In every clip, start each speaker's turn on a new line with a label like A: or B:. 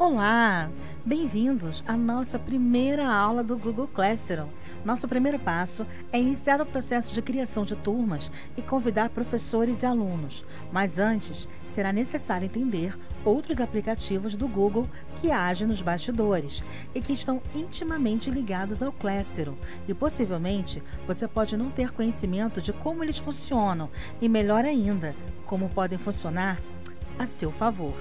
A: Olá, bem-vindos à nossa primeira aula do Google Classroom. Nosso primeiro passo é iniciar o processo de criação de turmas e convidar professores e alunos. Mas antes, será necessário entender outros aplicativos do Google que agem nos bastidores e que estão intimamente ligados ao Classroom. E possivelmente, você pode não ter conhecimento de como eles funcionam e, melhor ainda, como podem funcionar a seu favor.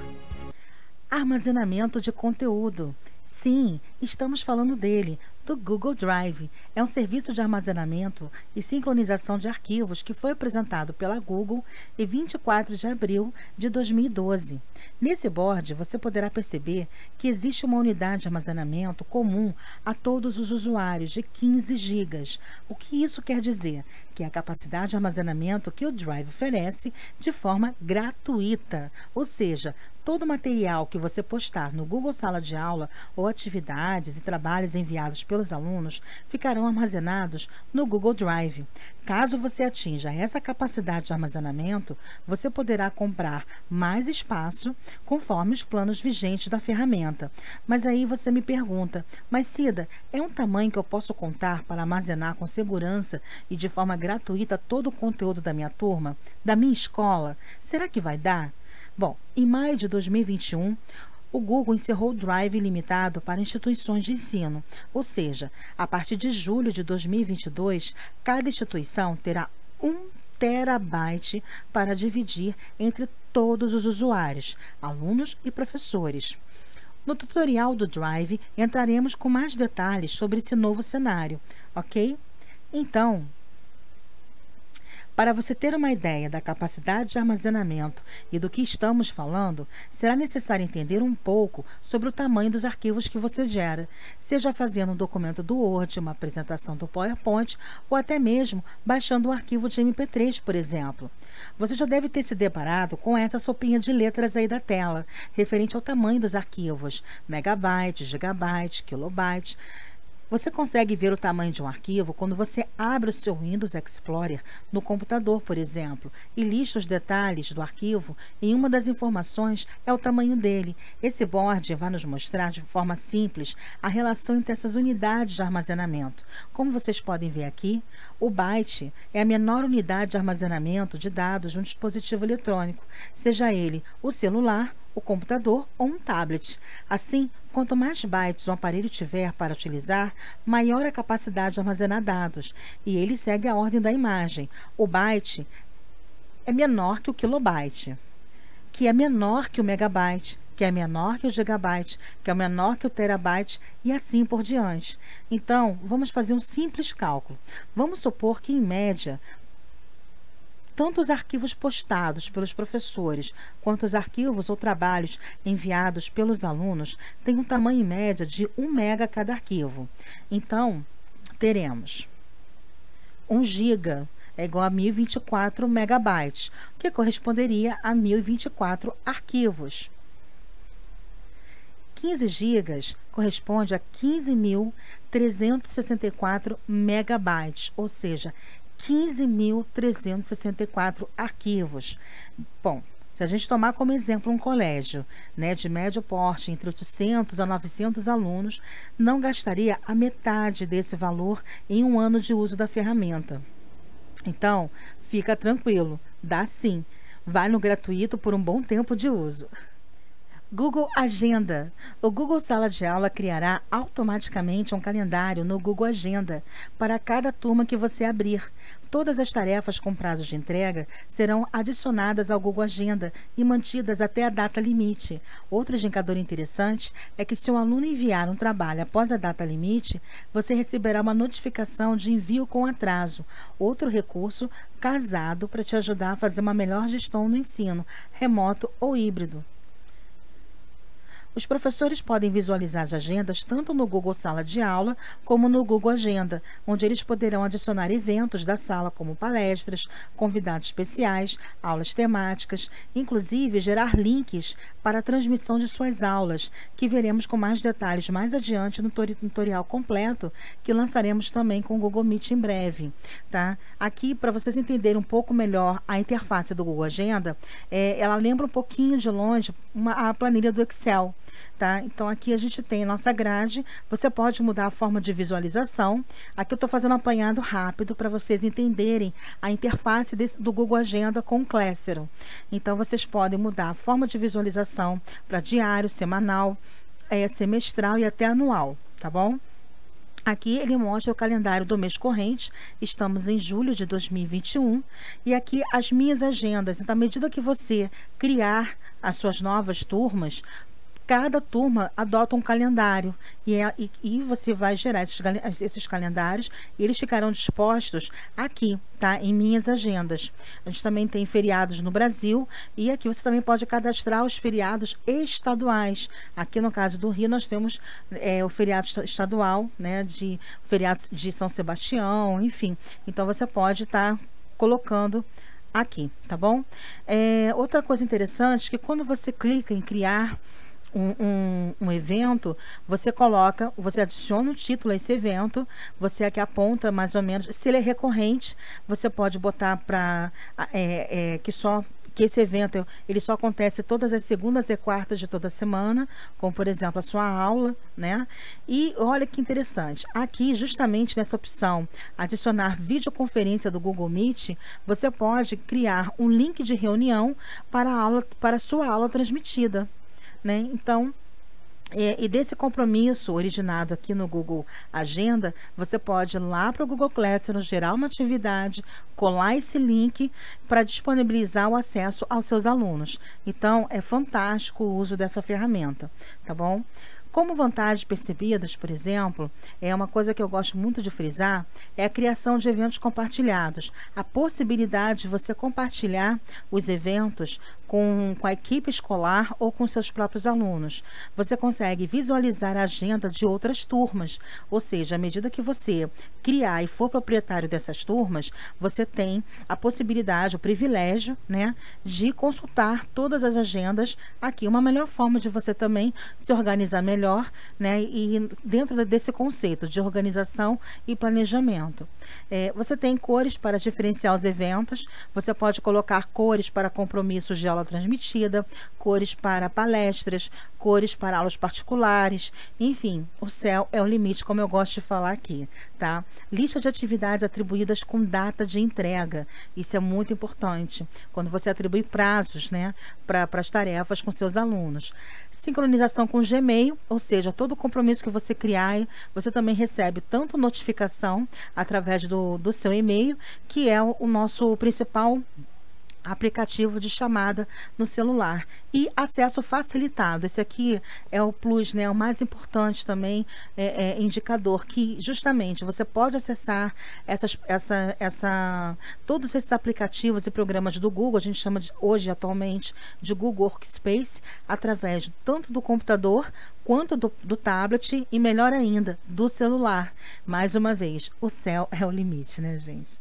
A: Armazenamento de conteúdo. Sim, estamos falando dele, do Google Drive. É um serviço de armazenamento e sincronização de arquivos que foi apresentado pela Google em 24 de abril de 2012. Nesse board, você poderá perceber que existe uma unidade de armazenamento comum a todos os usuários de 15 GB. O que isso quer dizer? Que é a capacidade de armazenamento que o Drive oferece de forma gratuita, ou seja, todo material que você postar no Google Sala de Aula ou atividades e trabalhos enviados pelos alunos ficarão armazenados no Google Drive. Caso você atinja essa capacidade de armazenamento, você poderá comprar mais espaço conforme os planos vigentes da ferramenta. Mas aí você me pergunta, mas Cida, é um tamanho que eu posso contar para armazenar com segurança e de forma gratuita todo o conteúdo da minha turma, da minha escola? Será que vai dar? Bom, em maio de 2021, o Google encerrou o Drive limitado para instituições de ensino, ou seja, a partir de julho de 2022, cada instituição terá 1 terabyte para dividir entre todos os usuários, alunos e professores. No tutorial do Drive, entraremos com mais detalhes sobre esse novo cenário, ok? Então, para você ter uma ideia da capacidade de armazenamento e do que estamos falando, será necessário entender um pouco sobre o tamanho dos arquivos que você gera, seja fazendo um documento do Word, uma apresentação do PowerPoint ou até mesmo baixando um arquivo de MP3, por exemplo. Você já deve ter se deparado com essa sopinha de letras aí da tela, referente ao tamanho dos arquivos, megabyte, gigabyte, kilobyte. Você consegue ver o tamanho de um arquivo quando você abre o seu Windows Explorer no computador, por exemplo, e lista os detalhes do arquivo e uma das informações é o tamanho dele. Esse board vai nos mostrar de forma simples a relação entre essas unidades de armazenamento. Como vocês podem ver aqui, o byte é a menor unidade de armazenamento de dados de um dispositivo eletrônico, seja ele o celular, o computador ou um tablet. Assim, quanto mais bytes o aparelho tiver para utilizar, maior a capacidade de armazenar dados. E ele segue a ordem da imagem. O byte é menor que o kilobyte, que é menor que o megabyte, que é menor que o gigabyte, que é menor que o terabyte e assim por diante. Então, vamos fazer um simples cálculo. Vamos supor que, em média, tanto os arquivos postados pelos professores quanto os arquivos ou trabalhos enviados pelos alunos têm um tamanho em média de 1 mega cada arquivo. Então, teremos 1 giga é igual a 1024 megabytes, o que corresponderia a 1024 arquivos. 15 gigas corresponde a 15.364 megabytes, ou seja, 15.364 arquivos. Bom, se a gente tomar como exemplo um colégio, né, de médio porte, entre 800 a 900 alunos, não gastaria a metade desse valor em um ano de uso da ferramenta. Então, fica tranquilo, dá sim. Vai no gratuito por um bom tempo de uso. Google Agenda. O Google Sala de Aula criará automaticamente um calendário no Google Agenda para cada turma que você abrir. Todas as tarefas com prazo de entrega serão adicionadas ao Google Agenda e mantidas até a data limite. Outro indicador interessante é que se um aluno enviar um trabalho após a data limite, você receberá uma notificação de envio com atraso. Outro recurso casado para te ajudar a fazer uma melhor gestão no ensino, remoto ou híbrido. Os professores podem visualizar as agendas tanto no Google Sala de Aula como no Google Agenda, onde eles poderão adicionar eventos da sala como palestras, convidados especiais, aulas temáticas, inclusive gerar links para a transmissão de suas aulas, que veremos com mais detalhes mais adiante no tutorial completo, que lançaremos também com o Google Meet em breve. Tá? Aqui, para vocês entenderem um pouco melhor a interface do Google Agenda, ela lembra um pouquinho de longe a planilha do Excel. tá? Então aqui a gente tem a nossa grade, você pode mudar a forma de visualização. Aqui eu estou fazendo um apanhado rápido para vocês entenderem a interface do Google Agenda com o Classroom. Então vocês podem mudar a forma de visualização para diário, semanal, semestral e até anual, tá bom? Aqui ele mostra o calendário do mês corrente, estamos em julho de 2021, e aqui as minhas agendas. Então, à medida que você criar as suas novas turmas, cada turma adota um calendário e você vai gerar esses calendários e eles ficarão dispostos aqui, tá? Em minhas agendas. A gente também tem feriados no Brasil e aqui você também pode cadastrar os feriados estaduais. Aqui no caso do Rio nós temos o feriado estadual, né? Feriados de São Sebastião, enfim. Então você pode estar colocando aqui, tá bom? Outra coisa interessante é que quando você clica em criar um evento, você adiciona o título a esse evento, você aqui aponta mais ou menos, se ele é recorrente, você pode botar para que esse evento ele só acontece todas as segundas e quartas de toda semana, como por exemplo a sua aula, né? E olha que interessante, aqui justamente nessa opção adicionar videoconferência do Google Meet, você pode criar um link de reunião para a sua aula transmitida, né? Então, e desse compromisso originado aqui no Google Agenda, você pode ir lá para o Google Classroom, gerar uma atividade, colar esse link para disponibilizar o acesso aos seus alunos. Então, é fantástico o uso dessa ferramenta, tá bom? Como vantagens percebidas, por exemplo, uma coisa que eu gosto muito de frisar, é a criação de eventos compartilhados. A possibilidade de você compartilhar os eventos com a equipe escolar ou com seus próprios alunos. Você consegue visualizar a agenda de outras turmas, ou seja, à medida que você criar e for proprietário dessas turmas, você tem a possibilidade, o privilégio, né, de consultar todas as agendas aqui. Uma melhor forma de você também se organizar melhor, né, e dentro desse conceito de organização e planejamento. Você tem cores para diferenciar os eventos, você pode colocar cores para compromissos de aula transmitida, cores para palestras, cores para aulas particulares, enfim, o céu é o limite, como eu gosto de falar aqui, tá? Lista de atividades atribuídas com data de entrega, isso é muito importante, quando você atribui prazos, né, para as tarefas com seus alunos. Sincronização com o Gmail, ou seja, todo compromisso que você criar, você também recebe tanto notificação através do seu e-mail, que é o nosso principal aplicativo de chamada no celular, e acesso facilitado. Esse aqui é o plus, né, o mais importante também, indicador que justamente você pode acessar todos esses aplicativos e programas do Google, a gente chama hoje atualmente de Google Workspace, através tanto do computador quanto do tablet e, melhor ainda, do celular. Mais uma vez, o céu é o limite, né, gente?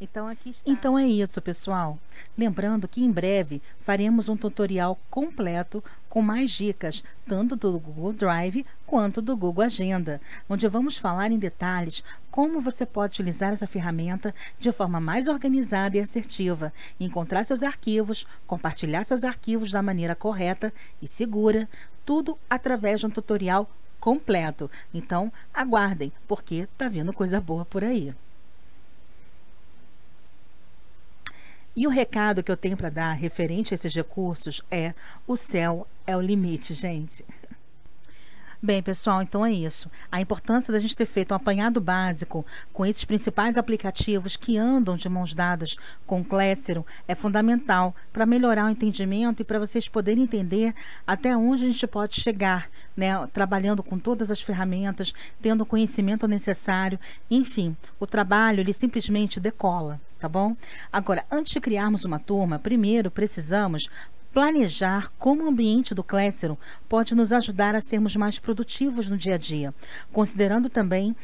A: Então, aqui está. Então é isso, pessoal. Lembrando que em breve faremos um tutorial completo com mais dicas, tanto do Google Drive quanto do Google Agenda, onde vamos falar em detalhes como você pode utilizar essa ferramenta de forma mais organizada e assertiva, encontrar seus arquivos, compartilhar seus arquivos da maneira correta e segura, tudo através de um tutorial completo. Então, aguardem, porque tá vindo coisa boa por aí. E o recado que eu tenho para dar referente a esses recursos é: o céu é o limite, gente. Bem, pessoal, então é isso. A importância da gente ter feito um apanhado básico com esses principais aplicativos que andam de mãos dadas com o Classroom é fundamental para melhorar o entendimento e para vocês poderem entender até onde a gente pode chegar, né, trabalhando com todas as ferramentas, tendo o conhecimento necessário, enfim, o trabalho ele simplesmente decola, tá bom? Agora, antes de criarmos uma turma, primeiro precisamos planejar como o ambiente do Classroom pode nos ajudar a sermos mais produtivos no dia a dia, considerando também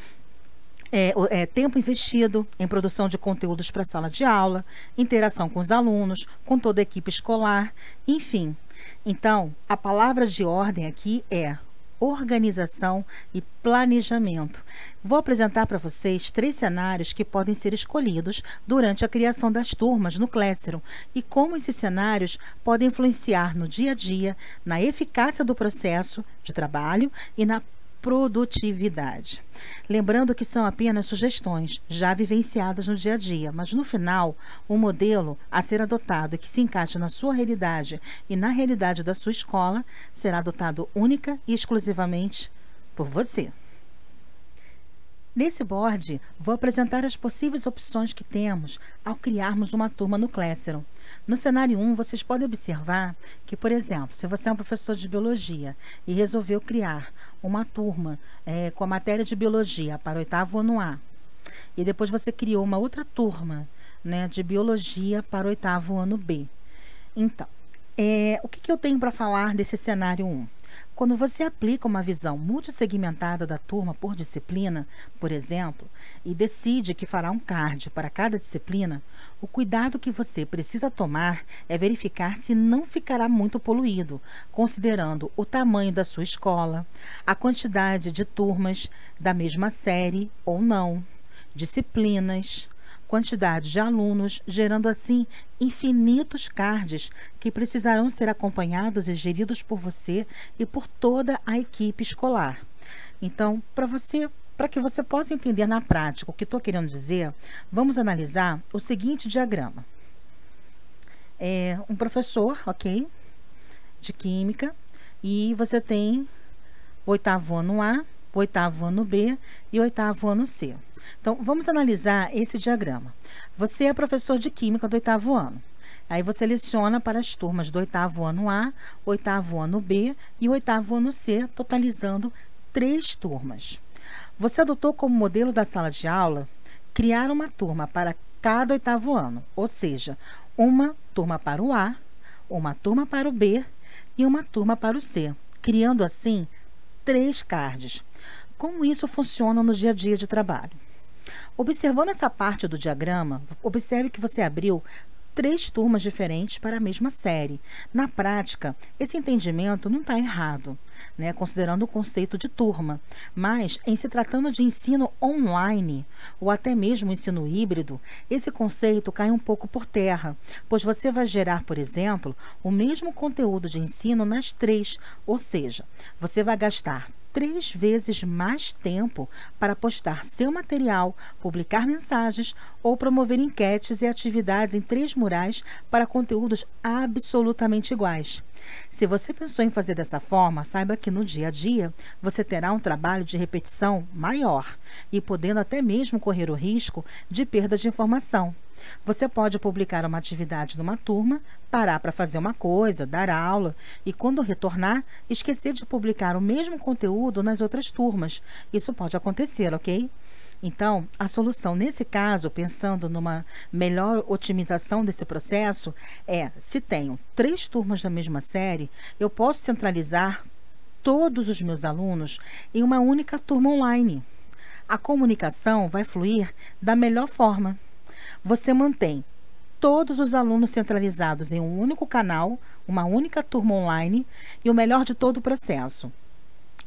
A: tempo investido em produção de conteúdos para a sala de aula, interação com os alunos, com toda a equipe escolar, enfim. Então, a palavra de ordem aqui é organização e planejamento. Vou apresentar para vocês 3 cenários que podem ser escolhidos durante a criação das turmas no Classroom e como esses cenários podem influenciar no dia a dia, na eficácia do processo de trabalho e na produtividade. Lembrando que são apenas sugestões já vivenciadas no dia a dia, mas no final, o modelo a ser adotado e que se encaixa na sua realidade e na realidade da sua escola será adotado única e exclusivamente por você. Nesse board, vou apresentar as possíveis opções que temos ao criarmos uma turma no Classroom. No cenário 1, vocês podem observar que, por exemplo, se você é um professor de biologia e resolveu criar uma turma com a matéria de biologia para o 8º ano A, e depois você criou uma outra turma, né, de biologia para o 8º ano B. Então, o que eu tenho para falar desse cenário 1? Quando você aplica uma visão multissegmentada da turma por disciplina, por exemplo, e decide que fará um card para cada disciplina, o cuidado que você precisa tomar é verificar se não ficará muito poluído, considerando o tamanho da sua escola, a quantidade de turmas da mesma série ou não, disciplinas, quantidade de alunos, gerando assim infinitos cards que precisarão ser acompanhados e geridos por você e por toda a equipe escolar. Então, para que você possa entender na prática o que estou querendo dizer, vamos analisar o seguinte diagrama. Um professor, ok, de química, e você tem o 8º ano A, o 8º ano B e o 8º ano C. Então, vamos analisar esse diagrama. Você é professor de química do 8º ano. Aí você seleciona para as turmas do 8º ano A, 8º ano B e 8º ano C, totalizando 3 turmas. Você adotou como modelo da sala de aula criar uma turma para cada 8º ano, ou seja, uma turma para o A, uma turma para o B e uma turma para o C, criando assim 3 cards. Como isso funciona no dia a dia de trabalho? Observando essa parte do diagrama, observe que você abriu 3 turmas diferentes para a mesma série. Na prática, esse entendimento não está errado, né, considerando o conceito de turma, mas em se tratando de ensino online ou até mesmo ensino híbrido, esse conceito cai um pouco por terra, pois você vai gerar, por exemplo, o mesmo conteúdo de ensino nas 3, ou seja, você vai gastar 3 vezes mais tempo para postar seu material, publicar mensagens ou promover enquetes e atividades em 3 murais para conteúdos absolutamente iguais. Se você pensou em fazer dessa forma, saiba que no dia a dia você terá um trabalho de repetição maior e podendo até mesmo correr o risco de perda de informação. Você pode publicar uma atividade numa turma, parar para fazer uma coisa, dar aula e, quando retornar, esquecer de publicar o mesmo conteúdo nas outras turmas. Isso pode acontecer, ok? Então, a solução nesse caso, pensando numa melhor otimização desse processo, se tenho 3 turmas da mesma série, eu posso centralizar todos os meus alunos em uma única turma online. A comunicação vai fluir da melhor forma. Você mantém todos os alunos centralizados em um único canal, uma única turma online e o melhor de todo o processo: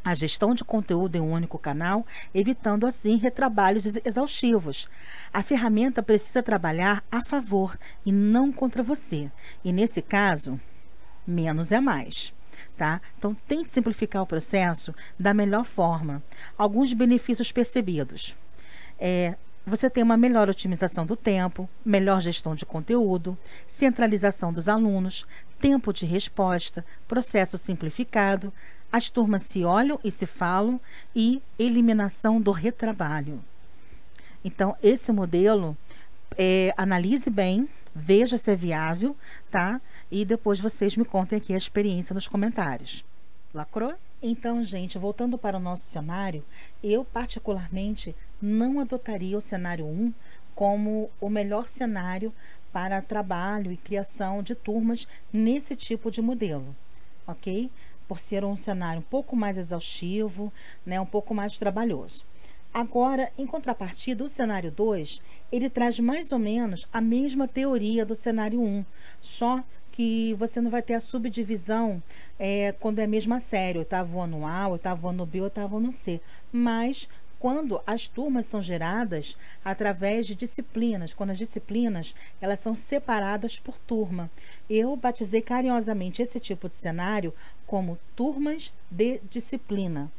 A: a gestão de conteúdo em um único canal, evitando assim retrabalhos exaustivos. A ferramenta precisa trabalhar a favor e não contra você. E nesse caso, menos é mais. Tá? Então, tente simplificar o processo da melhor forma. Alguns benefícios percebidos. Você tem uma melhor otimização do tempo, melhor gestão de conteúdo, centralização dos alunos, tempo de resposta, processo simplificado, as turmas se olham e se falam e eliminação do retrabalho. Então, esse modelo, analise bem, veja se é viável, tá? E depois vocês me contem aqui a experiência nos comentários. Lacrou? Então, gente, voltando para o nosso cenário, eu particularmente não adotaria o cenário 1 como o melhor cenário para trabalho e criação de turmas nesse tipo de modelo, ok? Por ser um cenário um pouco mais exaustivo, né, um pouco mais trabalhoso. Agora, em contrapartida, o cenário 2, ele traz mais ou menos a mesma teoria do cenário 1, só que você não vai ter a subdivisão quando é a mesma série, oitavo ano A, oitavo ano B, oitavo ano C, mas quando as turmas são geradas através de disciplinas, quando as disciplinas elas são separadas por turma. Eu batizei carinhosamente esse tipo de cenário como turmas de disciplina.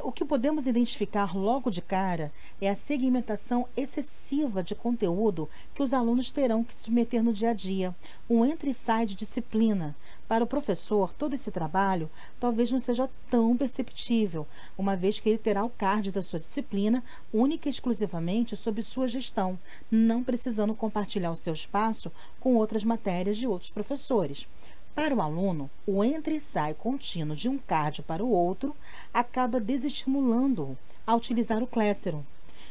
A: O que podemos identificar logo de cara é a segmentação excessiva de conteúdo que os alunos terão que submeter no dia a dia, um entra e sai de disciplina. Para o professor, todo esse trabalho talvez não seja tão perceptível, uma vez que ele terá o card da sua disciplina única e exclusivamente sob sua gestão, não precisando compartilhar o seu espaço com outras matérias de outros professores. Para o aluno, o entra e sai contínuo de um card para o outro acaba desestimulando-o a utilizar o Classroom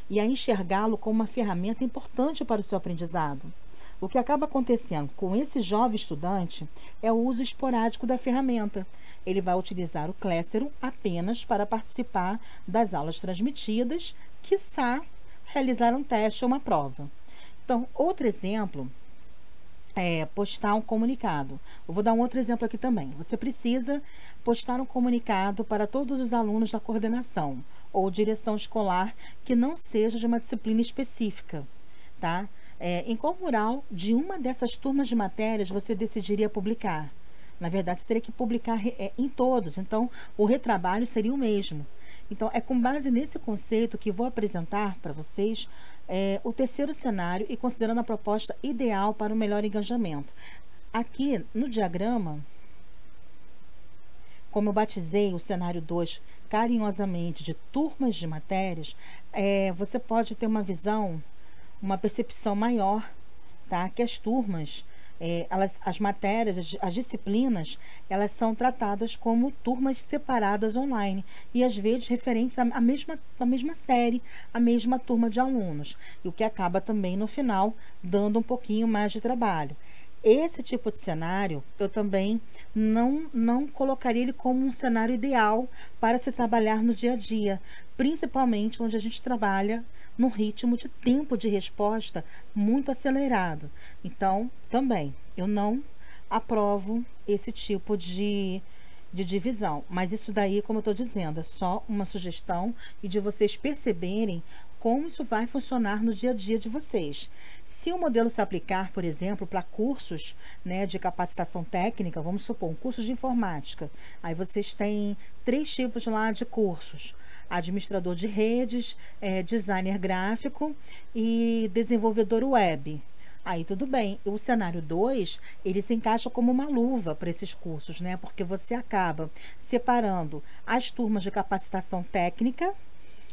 A: e a enxergá-lo como uma ferramenta importante para o seu aprendizado. O que acaba acontecendo com esse jovem estudante é o uso esporádico da ferramenta. Ele vai utilizar o Classroom apenas para participar das aulas transmitidas, quiçá realizar um teste ou uma prova. Então, outro exemplo postar um comunicado. Eu vou dar um outro exemplo aqui também. Você precisa postar um comunicado para todos os alunos da coordenação ou direção escolar que não seja de uma disciplina específica, tá? Em qual mural de uma dessas turmas de matérias você decidiria publicar? Na verdade, você teria que publicar em todos, então o retrabalho seria o mesmo. Então, é com base nesse conceito que vou apresentar para vocês o terceiro cenário e considerando a proposta ideal para o melhor engajamento. Aqui no diagrama, como eu batizei o cenário 2 carinhosamente de turmas de matérias, você pode ter uma visão, uma percepção maior, tá? Que as turmas, as matérias, as disciplinas, elas são tratadas como turmas separadas online e às vezes referentes à mesma série, à mesma turma de alunos, e o que acaba também no final dando um pouquinho mais de trabalho. Esse tipo de cenário, eu também não colocaria ele como um cenário ideal para se trabalhar no dia a dia, principalmente onde a gente trabalha num ritmo de tempo de resposta muito acelerado. Então, também, eu não aprovo esse tipo de divisão. Mas isso daí, como eu estou dizendo, é só uma sugestão e de vocês perceberem como isso vai funcionar no dia a dia de vocês. Se o modelo se aplicar, por exemplo, para cursos, né, de capacitação técnica, vamos supor, um curso de informática, aí vocês têm 3 tipos lá de cursos: administrador de redes, designer gráfico e desenvolvedor web. Aí tudo bem, o cenário 2, ele se encaixa como uma luva para esses cursos, né? Porque você acaba separando as turmas de capacitação técnica,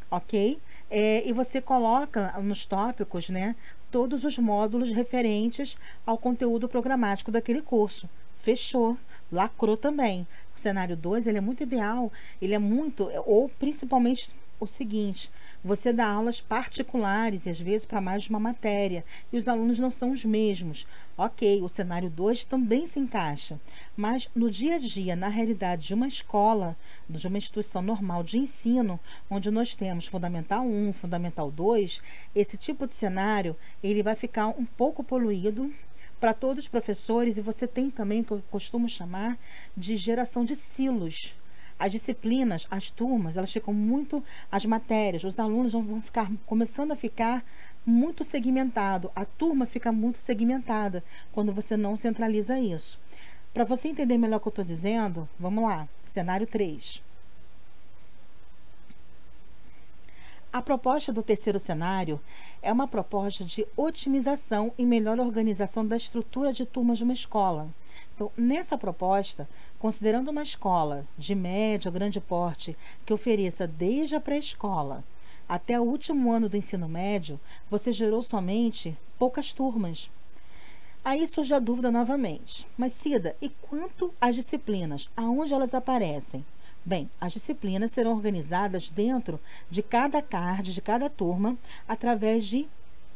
A: ok? E você coloca nos tópicos, né, todos os módulos referentes ao conteúdo programático daquele curso. Fechou, lacrou também. O cenário 2, ele é muito ideal, ele é muito, ou principalmente o seguinte: você dá aulas particulares e às vezes para mais de uma matéria e os alunos não são os mesmos. Ok, o cenário 2 também se encaixa, mas no dia a dia, na realidade de uma escola, de uma instituição normal de ensino, onde nós temos Fundamental 1, Fundamental 2, esse tipo de cenário, ele vai ficar um pouco poluído para todos os professores, e você tem também o que eu costumo chamar de geração de silos. As disciplinas, as turmas, elas ficam muito, as matérias, os alunos vão ficar, começando a ficar muito segmentado. A turma fica muito segmentada quando você não centraliza isso. Para você entender melhor o que eu estou dizendo, vamos lá, cenário 3. A proposta do terceiro cenário é uma proposta de otimização e melhor organização da estrutura de turmas de uma escola. Então, nessa proposta, considerando uma escola de médio ou grande porte que ofereça desde a pré-escola até o último ano do ensino médio, você gerou somente poucas turmas. Aí surge a dúvida novamente: mas Cida, e quanto às disciplinas? Aonde elas aparecem? Bem, as disciplinas serão organizadas dentro de cada card, de cada turma, através de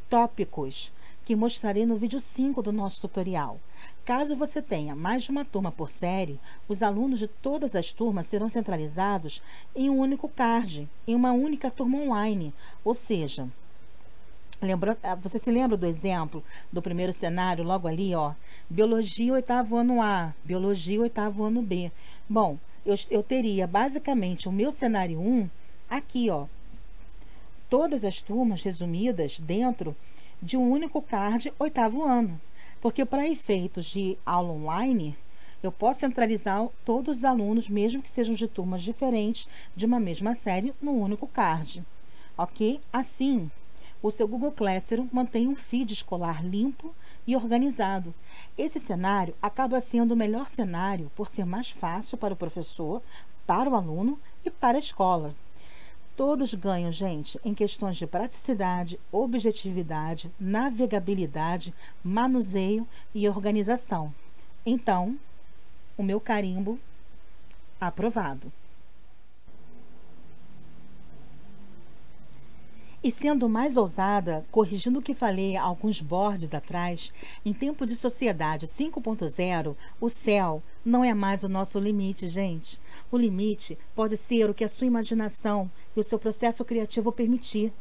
A: tópicos, que mostrarei no vídeo 5 do nosso tutorial. Caso você tenha mais de uma turma por série, os alunos de todas as turmas serão centralizados em um único card, em uma única turma online, ou seja, você se lembra do exemplo do primeiro cenário, logo ali, ó, Biologia, oitavo ano A, Biologia, oitavo ano B. Bom, eu teria basicamente o meu cenário 1 aqui, ó, todas as turmas resumidas dentro de um único card oitavo ano. Porque para efeitos de aula online, eu posso centralizar todos os alunos, mesmo que sejam de turmas diferentes, de uma mesma série, no único card. Ok? Assim, o seu Google Classroom mantém um feed escolar limpo e organizado. Esse cenário acaba sendo o melhor cenário por ser mais fácil para o professor, para o aluno e para a escola. Todos ganham, gente, em questões de praticidade, objetividade, navegabilidade, manuseio e organização. Então, o meu carimbo aprovado. E sendo mais ousada, corrigindo o que falei há alguns boards atrás, em tempo de sociedade 5.0, o céu não é mais o nosso limite, gente. O limite pode ser o que a sua imaginação e o seu processo criativo permitir,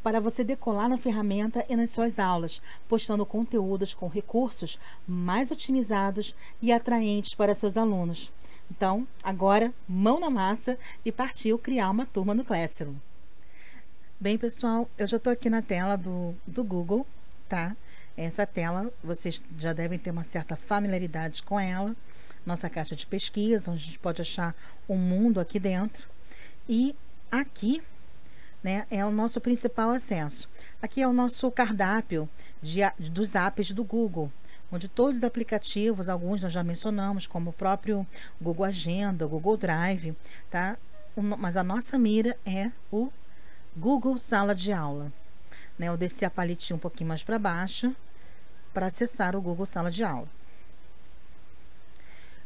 A: para você decolar na ferramenta e nas suas aulas, postando conteúdos com recursos mais otimizados e atraentes para seus alunos. Então, agora, mão na massa e partiu criar uma turma no Classroom. Bem, pessoal, eu já estou aqui na tela do Google, tá? Essa tela, vocês já devem ter uma certa familiaridade com ela. Nossa caixa de pesquisa, onde a gente pode achar um mundo aqui dentro. E aqui, né, é o nosso principal acesso. Aqui é o nosso cardápio dos apps do Google, onde todos os aplicativos, alguns nós já mencionamos, como o próprio Google Agenda, o Google Drive, tá? Mas a nossa mira é o Google Sala de Aula, né? Eu desci a paletinha um pouquinho mais para baixo para acessar o Google Sala de Aula.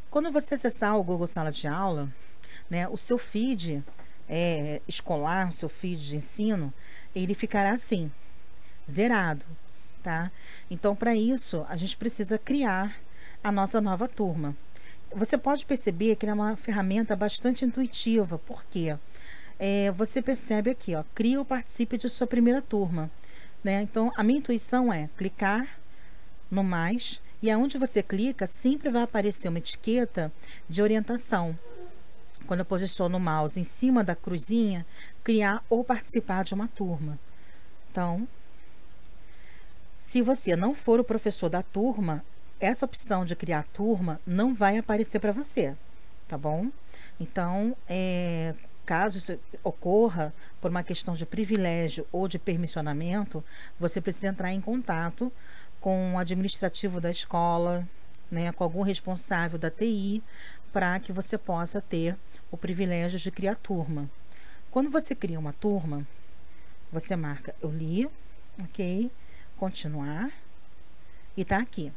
A: Quando você acessar o Google Sala de Aula, né, o seu feed escolar, o seu feed de ensino, ele ficará assim, zerado, tá? Então, para isso, a gente precisa criar a nossa nova turma. Você pode perceber que ela é uma ferramenta bastante intuitiva, por quê? Você percebe aqui, ó, cria ou participe de sua primeira turma, né? Então, a minha intuição é clicar no mais, e aonde você clica, sempre vai aparecer uma etiqueta de orientação. Quando eu posiciono o mouse em cima da cruzinha, criar ou participar de uma turma. Então, se você não for o professor da turma, essa opção de criar turma não vai aparecer para você, tá bom? Então, caso isso ocorra por uma questão de privilégio ou de permissionamento, você precisa entrar em contato com o administrativo da escola, né, com algum responsável da TI, para que você possa ter o privilégio de criar turma. Quando você cria uma turma, você marca eu li, ok, continuar, e tá aqui.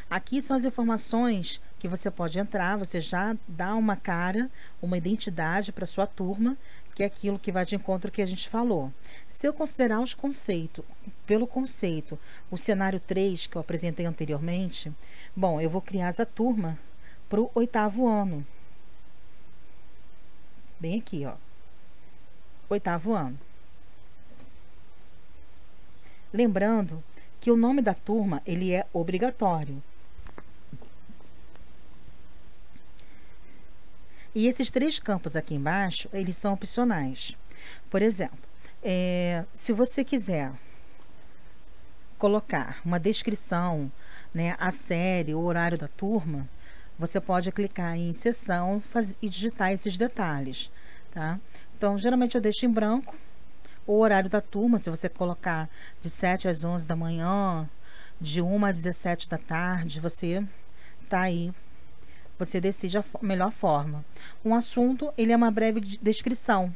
A: Aqui são as informações que você pode entrar, você já dá uma cara, uma identidade para sua turma, que é aquilo que vai de encontro que a gente falou. Se eu considerar os conceitos, pelo conceito, o cenário 3 que eu apresentei anteriormente, bom, eu vou criar essa turma para o oitavo ano. Bem aqui, ó. Oitavo ano. Lembrando que o nome da turma, ele é obrigatório. E esses 3 campos aqui embaixo, eles são opcionais. Por exemplo, se você quiser colocar uma descrição, né, a série, o horário da turma, você pode clicar em seção e digitar esses detalhes, tá? Então, geralmente eu deixo em branco o horário da turma, se você colocar de 7 às 11 da manhã, de 1 às 17 da tarde, você tá aí. Você decide a melhor forma. Um assunto, ele é uma breve descrição.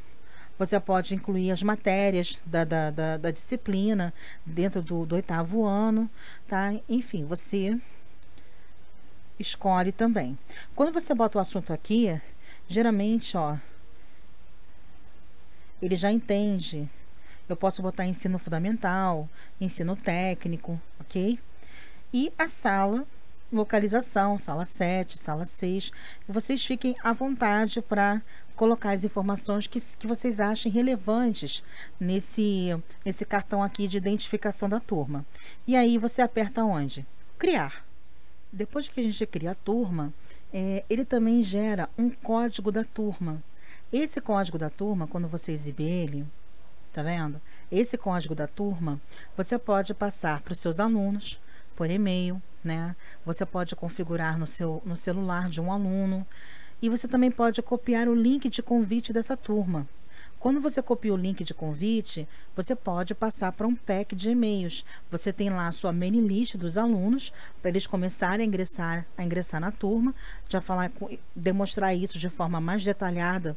A: Você pode incluir as matérias da disciplina dentro do oitavo ano, tá? Enfim, você escolhe também. Quando você bota o assunto aqui, geralmente, ó, ele já entende Eu posso botar ensino fundamental, ensino técnico, ok? E a sala, localização, sala 7, sala 6. Vocês fiquem à vontade para colocar as informações que vocês achem relevantes nesse cartão aqui de identificação da turma. E aí você aperta onde? Criar. Depois que a gente cria a turma, ele também gera um código da turma. Esse código da turma, quando você exibir ele, tá vendo? Esse código da turma, você pode passar para os seus alunos por e-mail, né? Você pode configurar no celular de um aluno e você também pode copiar o link de convite dessa turma. Quando você copia o link de convite, você pode passar para um pack de e-mails. Você tem lá a sua mailing list dos alunos, para eles começarem a ingressar na turma. Já demonstrar isso de forma mais detalhada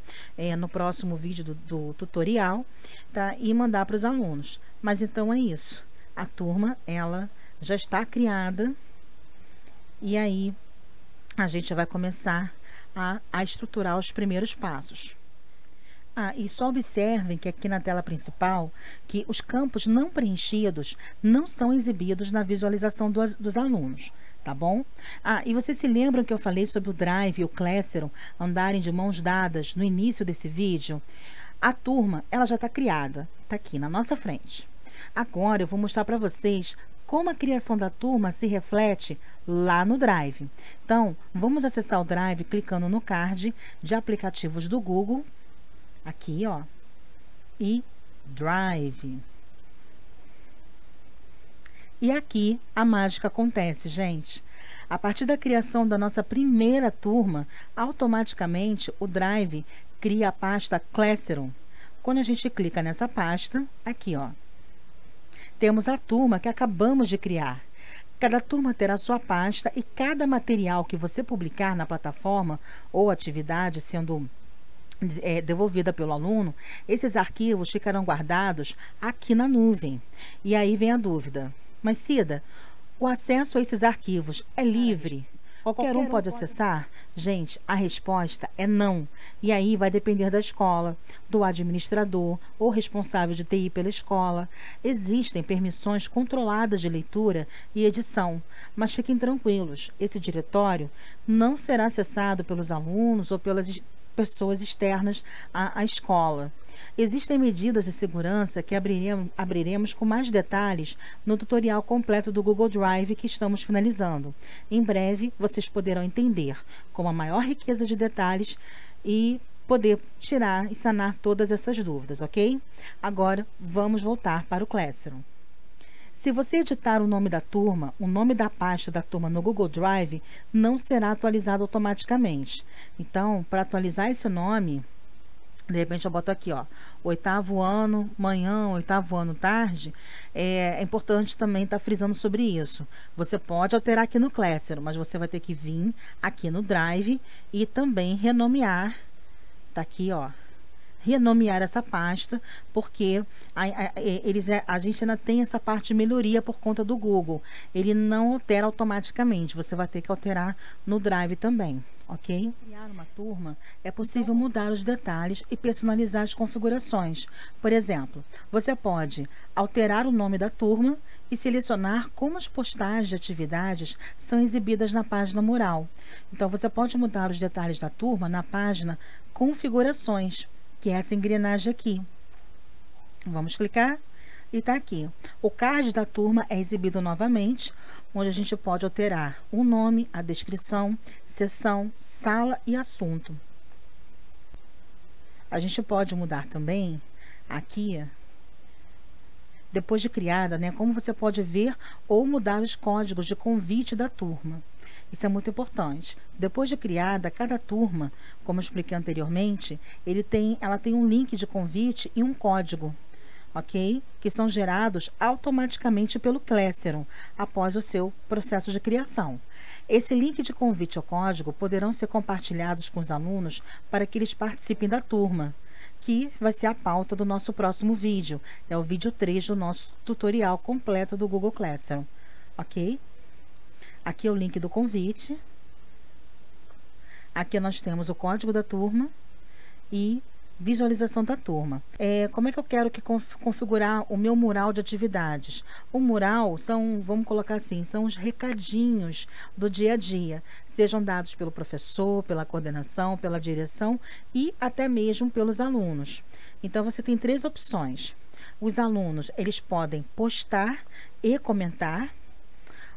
A: no próximo vídeo do tutorial, tá? E mandar para os alunos. Mas então é isso. A turma, ela já está criada. E aí, a gente vai começar a estruturar os primeiros passos. E só observem que aqui na tela principal, que os campos não preenchidos não são exibidos na visualização dos alunos, tá bom? E vocês se lembram que eu falei sobre o Drive e o Classroom andarem de mãos dadas no início desse vídeo? A turma, ela já está criada, está aqui na nossa frente. Agora eu vou mostrar para vocês como a criação da turma se reflete lá no Drive. Então, vamos acessar o Drive clicando no card de aplicativos do Google, aqui, ó, e Drive. E aqui a mágica acontece, gente. A partir da criação da nossa primeira turma, automaticamente o Drive cria a pasta Classroom. Quando a gente clica nessa pasta, aqui, ó, temos a turma que acabamos de criar. Cada turma terá sua pasta e cada material que você publicar na plataforma ou atividade sendo devolvida pelo aluno, esses arquivos ficarão guardados aqui na nuvem. E aí vem a dúvida: mas Cida, o acesso a esses arquivos é livre? Qualquer um pode acessar? Gente, a resposta é não. E aí vai depender da escola, do administrador ou responsável de TI pela escola. Existem permissões controladas de leitura e edição, mas fiquem tranquilos, esse diretório não será acessado pelos alunos ou pelas pessoas externas à escola. Existem medidas de segurança que abriremos com mais detalhes no tutorial completo do Google Drive que estamos finalizando. Em breve, vocês poderão entender com a maior riqueza de detalhes e poder tirar e sanar todas essas dúvidas, ok? Agora, vamos voltar para o Classroom. Se você editar o nome da turma, o nome da pasta da turma no Google Drive não será atualizado automaticamente. Então, para atualizar esse nome, de repente eu boto aqui, ó, 8º ano, manhã, 8º ano, tarde, é importante também estar frisando sobre isso. Você pode alterar aqui no Classroom, mas você vai ter que vir aqui no Drive e também renomear, tá aqui, ó, renomear essa pasta, porque a gente ainda tem essa parte de melhoria por conta do Google. Ele não altera automaticamente, você vai ter que alterar no Drive também, ok? Criar uma turma, é possível mudar os detalhes e personalizar as configurações. Por exemplo, você pode alterar o nome da turma e selecionar como as postagens de atividades são exibidas na página mural. Então, você pode mudar os detalhes da turma na página Configurações, que é essa engrenagem aqui. Vamos clicar e tá aqui. O card da turma é exibido novamente, onde a gente pode alterar o nome, a descrição, seção, sala e assunto. A gente pode mudar também aqui, depois de criada, né, como você pode ver ou mudar os códigos de convite da turma. Isso é muito importante. Depois de criada, cada turma, como eu expliquei anteriormente, ela tem um link de convite e um código, ok? Que são gerados automaticamente pelo Classroom, após o seu processo de criação. Esse link de convite ou código poderão ser compartilhados com os alunos para que eles participem da turma, que vai ser a pauta do nosso próximo vídeo. É o vídeo 3 do nosso tutorial completo do Google Classroom, ok? Aqui é o link do convite. Aqui nós temos o código da turma e visualização da turma. Como é que eu quero que configurar o meu mural de atividades? O mural são, vamos colocar assim, são os recadinhos do dia a dia, sejam dados pelo professor, pela coordenação, pela direção e até mesmo pelos alunos. Então, você tem 3 opções. Os alunos, eles podem postar e comentar.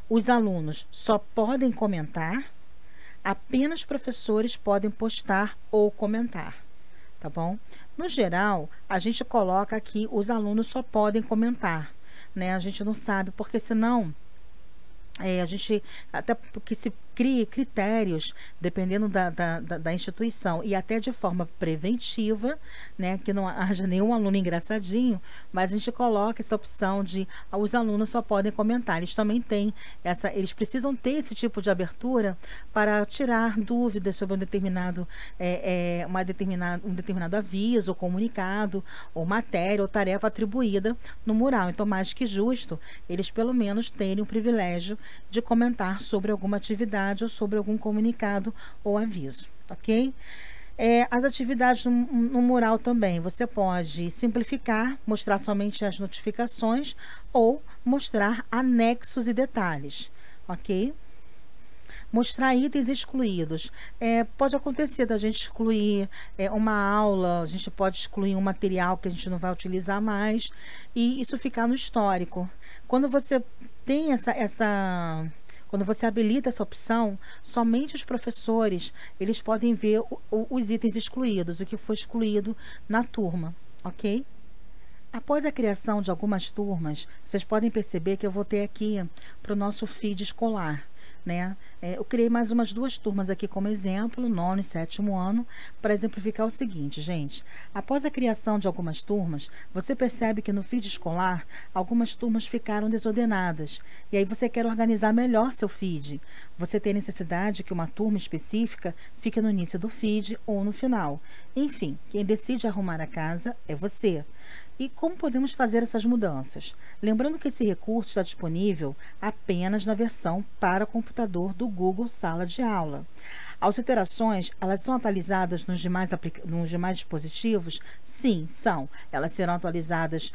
A: Os alunos só podem comentar. Apenas professores podem postar ou comentar, tá bom? No geral, a gente coloca aqui os alunos só podem comentar, né? A gente não sabe, porque senão a gente, até porque se cria critérios, dependendo da instituição, e até de forma preventiva, né, que não haja nenhum aluno engraçadinho, mas a gente coloca essa opção de os alunos só podem comentar. Eles também têm eles precisam ter esse tipo de abertura para tirar dúvidas sobre um determinado aviso, ou comunicado, ou matéria, ou tarefa atribuída no mural. Então, mais que justo, eles pelo menos terem o privilégio de comentar sobre alguma atividade ou sobre algum comunicado ou aviso, ok? As atividades no mural também, você pode simplificar, mostrar somente as notificações ou mostrar anexos e detalhes, ok? Mostrar itens excluídos. Pode acontecer da gente excluir uma aula, a gente pode excluir um material que a gente não vai utilizar mais e isso ficar no histórico. Quando você tem quando você habilita essa opção, somente os professores, eles podem ver os itens excluídos, o que foi excluído na turma, ok? Após a criação de algumas turmas, vocês podem perceber que eu vou ter aqui para o nosso feed escolar, né? Eu criei mais umas 2 turmas aqui como exemplo, 9º e 7º ano, para exemplificar o seguinte, gente. Após a criação de algumas turmas, você percebe que no feed escolar, algumas turmas ficaram desordenadas. E aí você quer organizar melhor seu feed. Você tem necessidade que uma turma específica fique no início do feed ou no final. Enfim, quem decide arrumar a casa é você. E como podemos fazer essas mudanças? Lembrando que esse recurso está disponível apenas na versão para computador do Google Sala de Aula. As alterações, elas são atualizadas nos demais dispositivos? Sim, são. Elas serão atualizadas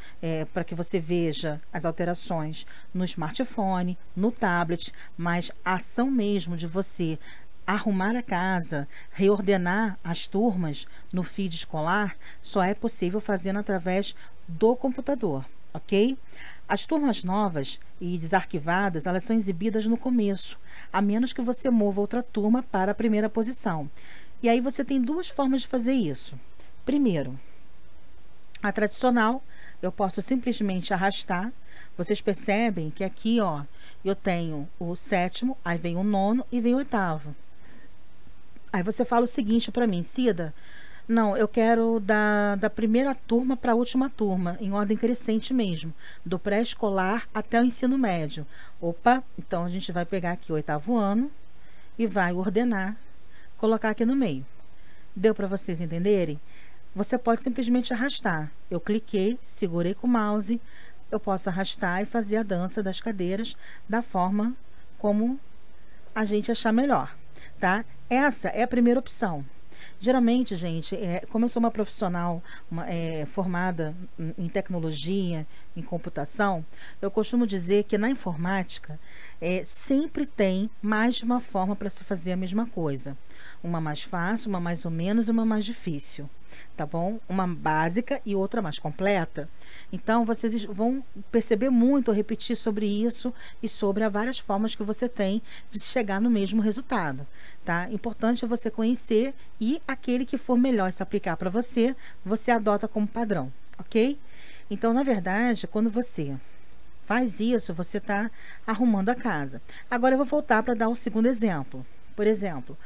A: para que você veja as alterações no smartphone, no tablet, mas a ação mesmo de você arrumar a casa, reordenar as turmas no feed escolar, só é possível fazendo através do computador, ok? As turmas novas e desarquivadas, elas são exibidas no começo, a menos que você mova outra turma para a primeira posição. E aí você tem 2 formas de fazer isso. Primeiro, a tradicional, eu posso simplesmente arrastar. Vocês percebem que aqui, ó, eu tenho o 7º, aí vem o 9º e vem o 8º. Aí você fala o seguinte para mim, Cida, não, eu quero da primeira turma para a última turma, em ordem crescente mesmo, do pré-escolar até o ensino médio. Opa, então a gente vai pegar aqui o 8º ano e vai ordenar, colocar aqui no meio. Deu para vocês entenderem? Você pode simplesmente arrastar. Eu cliquei, segurei com o mouse, eu posso arrastar e fazer a dança das cadeiras da forma como a gente achar melhor, tá? Essa é a primeira opção. Geralmente, gente, como eu sou uma profissional formada em tecnologia, em computação, eu costumo dizer que na informática sempre tem mais de uma forma para se fazer a mesma coisa. Uma mais fácil, uma mais ou menos e uma mais difícil, tá bom? Uma básica e outra mais completa. Então, vocês vão perceber muito, repetir sobre isso e sobre as várias formas que você tem de chegar no mesmo resultado, tá? Importante é você conhecer e aquele que for melhor se aplicar para você, você adota como padrão, ok? Então, na verdade, quando você faz isso, você está arrumando a casa. Agora, eu vou voltar para dar o segundo exemplo. Por exemplo,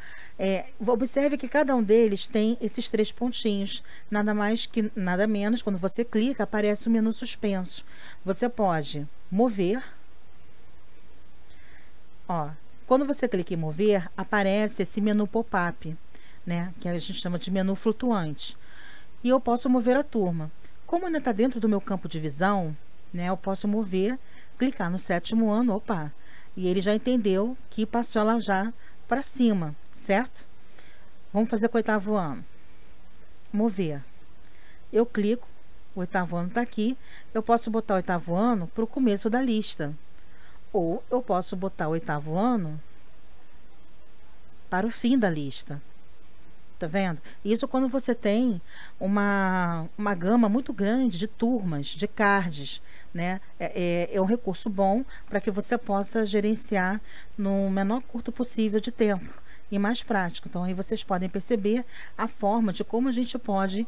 A: observe que cada um deles tem esses 3 pontinhos, nada mais que nada menos, quando você clica, aparece o menu suspenso. Você pode mover, ó, quando você clica em mover, aparece esse menu pop-up, né, que a gente chama de menu flutuante. E eu posso mover a turma. Como ainda está dentro do meu campo de visão, né, eu posso mover, clicar no 7º ano, opa, e ele já entendeu que passou ela já para cima, certo? Vamos fazer com o 8º ano. Mover. eu clico, o oitavo ano está aqui, eu posso botar o oitavo ano para o começo da lista. Ou eu posso botar o oitavo ano para o fim da lista. Tá vendo? Isso quando você tem uma gama muito grande de turmas, de cards, né? É um recurso bom para que você possa gerenciar no menor curto possível de tempo e mais prático. Então, aí vocês podem perceber a forma de como a gente pode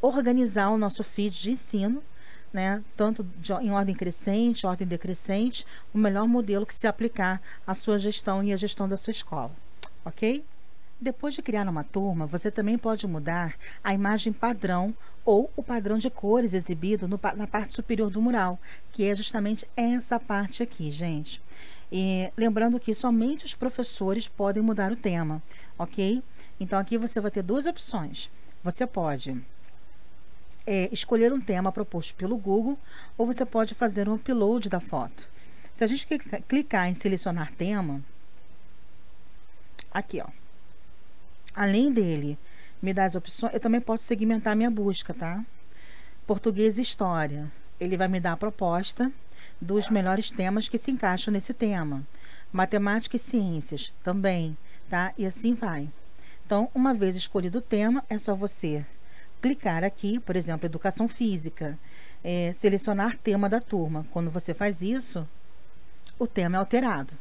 A: organizar o nosso feed de ensino, né? Tanto em ordem crescente, ordem decrescente, o melhor modelo que se aplicar à sua gestão e à gestão da sua escola, ok? Depois de criar uma turma, você também pode mudar a imagem padrão ou o padrão de cores exibido na parte superior do mural, que é justamente essa parte aqui, gente. E lembrando que somente os professores podem mudar o tema, ok? Então, aqui você vai ter duas opções. Você pode escolher um tema proposto pelo Google, ou você pode fazer um upload da foto. Se a gente clicar em selecionar tema, aqui, ó. Além dele me dar as opções, eu também posso segmentar minha busca, tá? Português e história. Ele vai me dar a proposta dos melhores temas que se encaixam nesse tema. Matemática e ciências também, tá? E assim vai. Então, uma vez escolhido o tema, é só você clicar aqui, por exemplo, educação física, selecionar tema da turma. Quando você faz isso, o tema é alterado,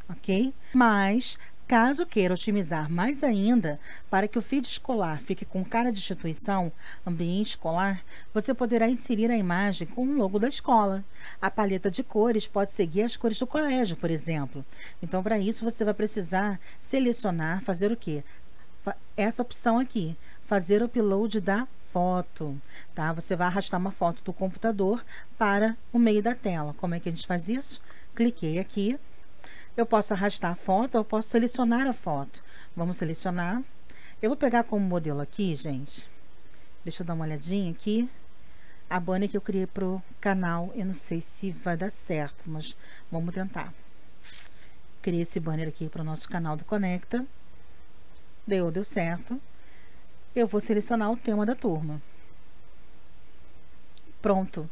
A: ok? Mas caso queira otimizar mais ainda, para que o feed escolar fique com cara de instituição, ambiente escolar, você poderá inserir a imagem com o logo da escola. A paleta de cores pode seguir as cores do colégio, por exemplo. Então, para isso, você vai precisar selecionar, fazer o quê? Essa opção aqui, fazer o upload da foto, tá? Você vai arrastar uma foto do computador para o meio da tela. Como é que a gente faz isso? Cliquei aqui. Eu posso arrastar a foto, eu posso selecionar a foto. Vamos selecionar. Eu vou pegar como modelo aqui, gente. Deixa eu dar uma olhadinha aqui. A banner que eu criei pro canal, eu não sei se vai dar certo, mas vamos tentar. Criei esse banner aqui para o nosso canal do Conecta. Deu certo. Eu vou selecionar o tema da turma. Pronto.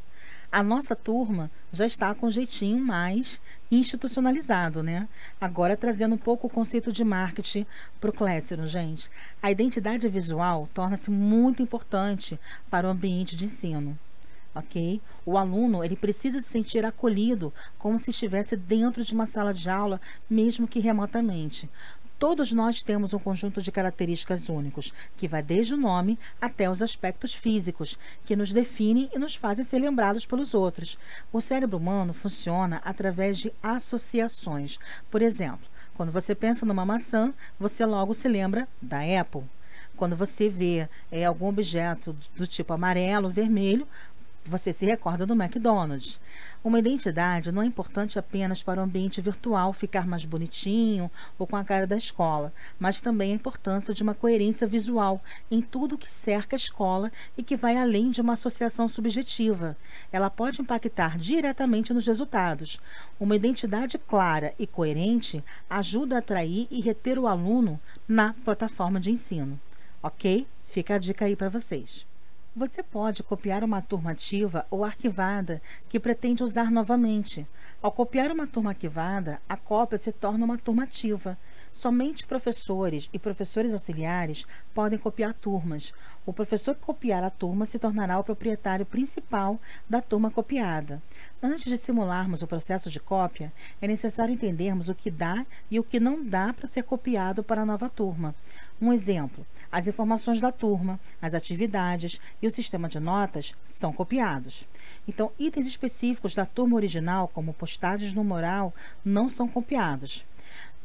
A: A nossa turma já está com um jeitinho mais institucionalizado, né? Agora trazendo um pouco o conceito de marketing para o Classroom, gente. A identidade visual torna-se muito importante para o ambiente de ensino, ok? O aluno, ele precisa se sentir acolhido, como se estivesse dentro de uma sala de aula, mesmo que remotamente. Todos nós temos um conjunto de características únicos, que vai desde o nome até os aspectos físicos, que nos definem e nos fazem ser lembrados pelos outros. O cérebro humano funciona através de associações. Por exemplo, quando você pensa numa maçã, você logo se lembra da Apple. Quando você vê algum objeto do tipo amarelo, vermelho, você se recorda do McDonald's. Uma identidade não é importante apenas para o ambiente virtual ficar mais bonitinho ou com a cara da escola, mas também a importância de uma coerência visual em tudo que cerca a escola e que vai além de uma associação subjetiva. Ela pode impactar diretamente nos resultados. Uma identidade clara e coerente ajuda a atrair e reter o aluno na plataforma de ensino. Ok? Fica a dica aí para vocês. Você pode copiar uma turma ativa ou arquivada que pretende usar novamente. Ao copiar uma turma arquivada, a cópia se torna uma turma ativa. Somente professores e professores auxiliares podem copiar turmas. O professor que copiar a turma se tornará o proprietário principal da turma copiada. Antes de simularmos o processo de cópia, é necessário entendermos o que dá e o que não dá para ser copiado para a nova turma. Um exemplo: as informações da turma, as atividades e o sistema de notas são copiados. Então, itens específicos da turma original, como postagens no mural, não são copiados.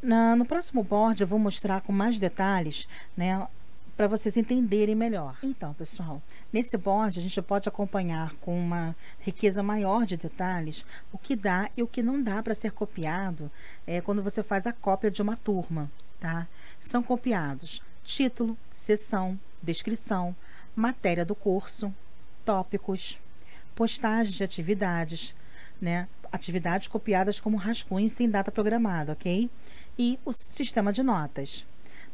A: No próximo board eu vou mostrar com mais detalhes, né, para vocês entenderem melhor. Então, pessoal, nesse board a gente pode acompanhar com uma riqueza maior de detalhes o que dá e o que não dá para ser copiado quando você faz a cópia de uma turma, tá? São copiados título, seção, descrição, matéria do curso, tópicos, postagens de atividades, né? Atividades copiadas como rascunhos sem data programada, ok? E o sistema de notas.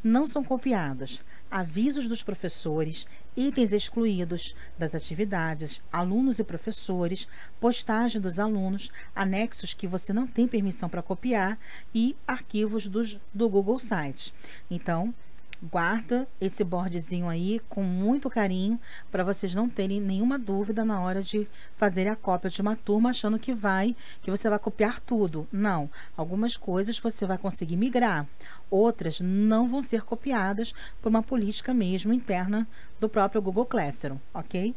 A: Não são copiados avisos dos professores, itens excluídos das atividades, alunos e professores, postagem dos alunos, anexos que você não tem permissão para copiar e arquivos do Google Sites. Então, guarda esse boardzinho aí com muito carinho para vocês não terem nenhuma dúvida na hora de fazer a cópia de uma turma achando que você vai copiar tudo. Não, algumas coisas você vai conseguir migrar, outras não vão ser copiadas por uma política mesmo interna do próprio Google Classroom, ok?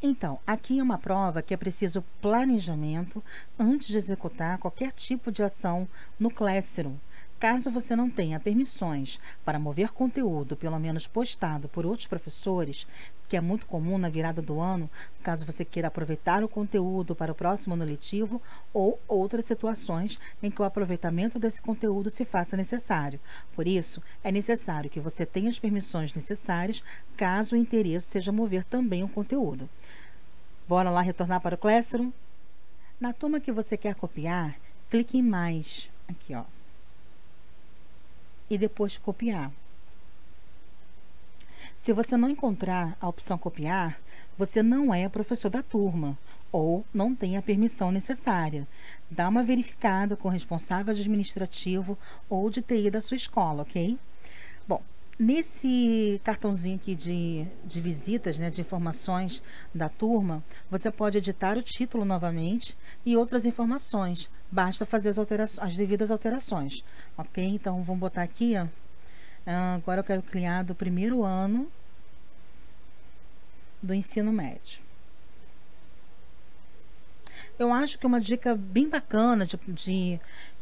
A: Então, aqui é uma prova que é preciso planejamento antes de executar qualquer tipo de ação no Classroom. Caso você não tenha permissões para mover conteúdo, pelo menos postado por outros professores, que é muito comum na virada do ano, caso você queira aproveitar o conteúdo para o próximo ano letivo, ou outras situações em que o aproveitamento desse conteúdo se faça necessário. Por isso, é necessário que você tenha as permissões necessárias, caso o interesse seja mover também o conteúdo. Bora lá retornar para o Classroom? Na turma que você quer copiar, clique em mais, aqui ó, e depois copiar. Se você não encontrar a opção copiar, você não é professor da turma ou não tem a permissão necessária. Dá uma verificada com o responsável administrativo ou de TI da sua escola, ok? Bom, nesse cartãozinho aqui de visitas, né, de informações da turma, você pode editar o título novamente e outras informações. Basta fazer as devidas alterações, ok? Então, vamos botar aqui, ó. Agora eu quero criar do primeiro ano do ensino médio. Eu acho que uma dica bem bacana de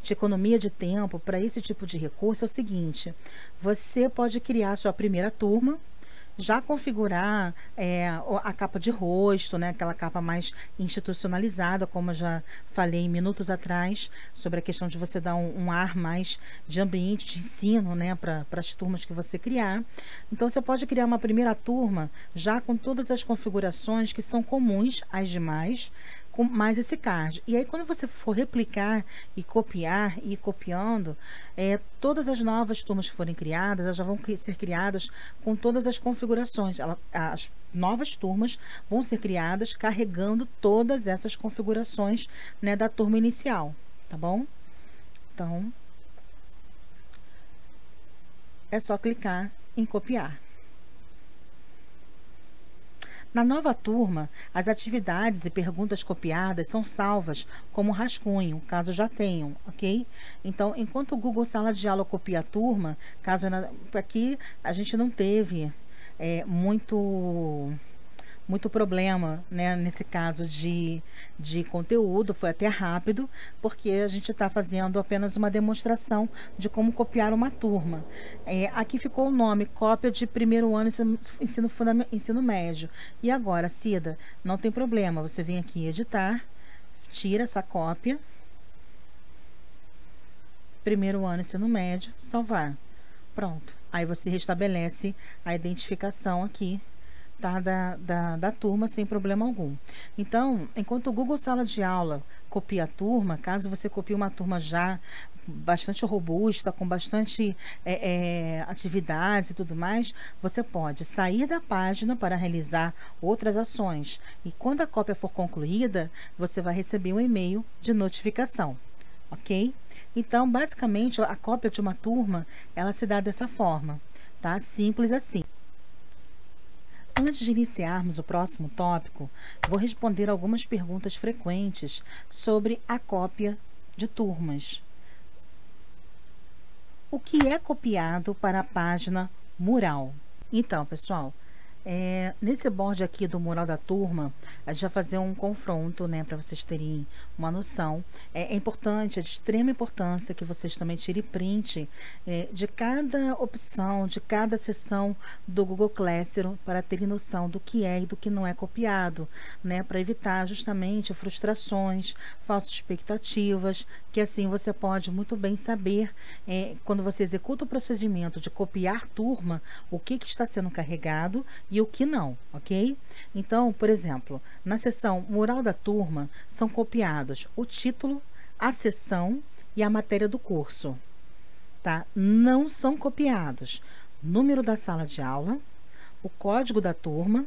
A: economia de tempo para esse tipo de recurso é o seguinte: você pode criar a sua primeira turma, já configurar a capa de rosto, né, aquela capa mais institucionalizada, como eu já falei minutos atrás, sobre a questão de você dar um ar mais de ambiente de ensino, né, para as turmas que você criar. Então, você pode criar uma primeira turma já com todas as configurações que são comuns às demais, com mais esse card. E aí, quando você for replicar e copiar e ir copiando, todas as novas turmas que forem criadas, elas já vão ser criadas com todas as configurações. As novas turmas vão ser criadas carregando todas essas configurações, né, da turma inicial, tá bom? Então, é só clicar em copiar. Na nova turma, as atividades e perguntas copiadas são salvas como rascunho, caso já tenham, ok? Então, enquanto o Google Sala de Aula copia a turma, caso aqui a gente não teve muito problema, né, nesse caso de conteúdo, foi até rápido, porque a gente está fazendo apenas uma demonstração de como copiar uma turma. Aqui ficou o nome, cópia de primeiro ano ensino médio. E agora, Cida, não tem problema, você vem aqui em editar, tira essa cópia, primeiro ano ensino médio, salvar. Pronto, aí você restabelece a identificação aqui, tá, da turma sem problema algum. Então, enquanto o Google Sala de Aula copia a turma, caso você copie uma turma já bastante robusta, com bastante atividades e tudo mais, você pode sair da página para realizar outras ações. E quando a cópia for concluída, você vai receber um e-mail de notificação, ok? Então, basicamente, a cópia de uma turma, ela se dá dessa forma, tá? Simples assim. Antes de iniciarmos o próximo tópico, vou responder algumas perguntas frequentes sobre a cópia de turmas. O que é copiado para a página mural? Então, pessoal, nesse board aqui do mural da turma, a gente vai fazer um confronto, né, para vocês terem uma noção. É importante, é de extrema importância que vocês também tirem print de cada opção, de cada seção do Google Classroom, para terem noção do que é e do que não é copiado, né, para evitar justamente frustrações, falsas expectativas, que assim você pode muito bem saber, quando você executa o procedimento de copiar turma, o que está sendo carregado e o que não, ok? Então, por exemplo, na seção mural da turma, são copiados o título, a seção e a matéria do curso, tá? Não são copiados número da sala de aula, o código da turma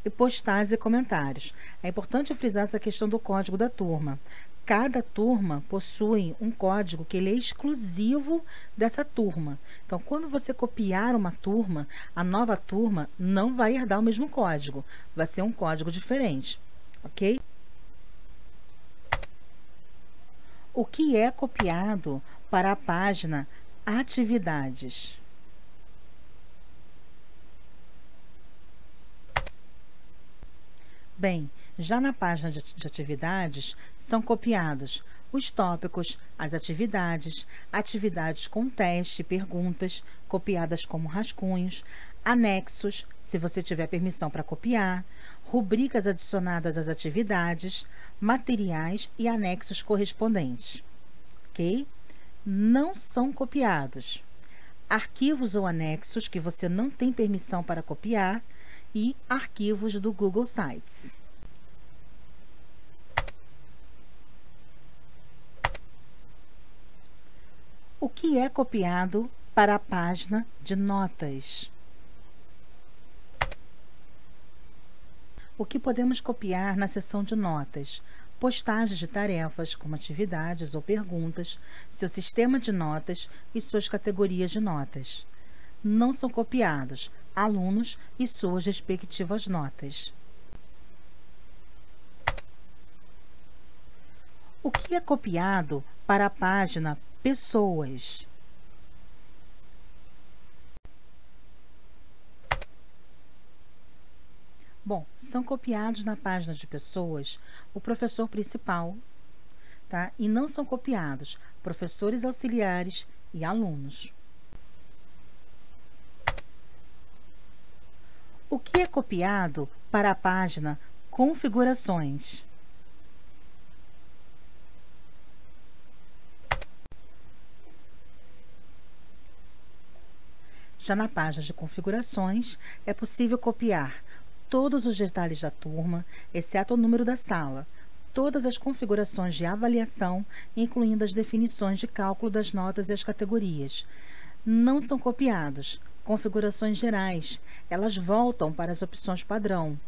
A: e postagens e comentários. É importante frisar essa questão do código da turma. Cada turma possui um código que ele é exclusivo dessa turma. Então, quando você copiar uma turma, a nova turma não vai herdar o mesmo código. Vai ser um código diferente, ok? O que é copiado para a página Atividades? Bem, já na página de atividades, são copiados os tópicos, as atividades, atividades com teste, perguntas, copiadas como rascunhos, anexos, se você tiver permissão para copiar, rubricas adicionadas às atividades, materiais e anexos correspondentes, ok? Não são copiados arquivos ou anexos que você não tem permissão para copiar e arquivos do Google Sites. O que é copiado para a página de notas? O que podemos copiar na seção de notas? Postagens de tarefas, como atividades ou perguntas, seu sistema de notas e suas categorias de notas. Não são copiados alunos e suas respectivas notas. O que é copiado para a página Pessoas? Bom, são copiados na página de Pessoas o professor principal, tá? E não são copiados professores auxiliares e alunos. O que é copiado para a página Configurações? Já na página de configurações, é possível copiar todos os detalhes da turma, exceto o número da sala, todas as configurações de avaliação, incluindo as definições de cálculo das notas e as categorias. Não são copiados configurações gerais, elas voltam para as opções padrão.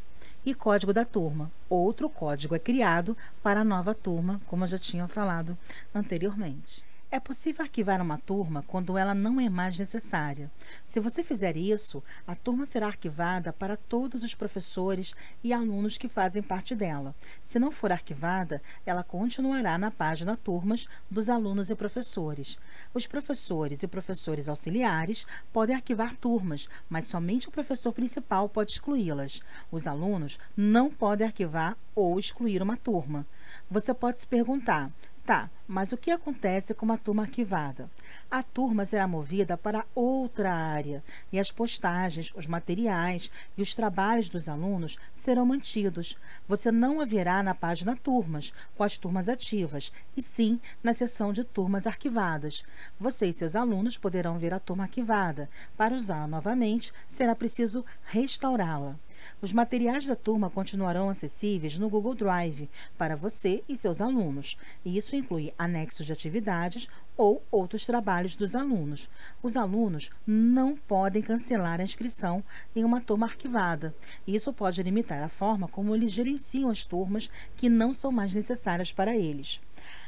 A: E código da turma. Outro código é criado para a nova turma, como eu já tinha falado anteriormente. É possível arquivar uma turma quando ela não é mais necessária. Se você fizer isso, a turma será arquivada para todos os professores e alunos que fazem parte dela. Se não for arquivada, ela continuará na página Turmas dos alunos e professores. Os professores e professores auxiliares podem arquivar turmas, mas somente o professor principal pode excluí-las. Os alunos não podem arquivar ou excluir uma turma. Você pode se perguntar: tá, mas o que acontece com uma turma arquivada? A turma será movida para outra área e as postagens, os materiais e os trabalhos dos alunos serão mantidos. Você não a verá na página Turmas, com as turmas ativas, e sim na seção de turmas arquivadas. Você e seus alunos poderão ver a turma arquivada. Para usá-la novamente, será preciso restaurá-la. Os materiais da turma continuarão acessíveis no Google Drive para você e seus alunos, e isso inclui anexos de atividades ou outros trabalhos dos alunos. Os alunos não podem cancelar a inscrição em uma turma arquivada. Isso pode limitar a forma como eles gerenciam as turmas que não são mais necessárias para eles.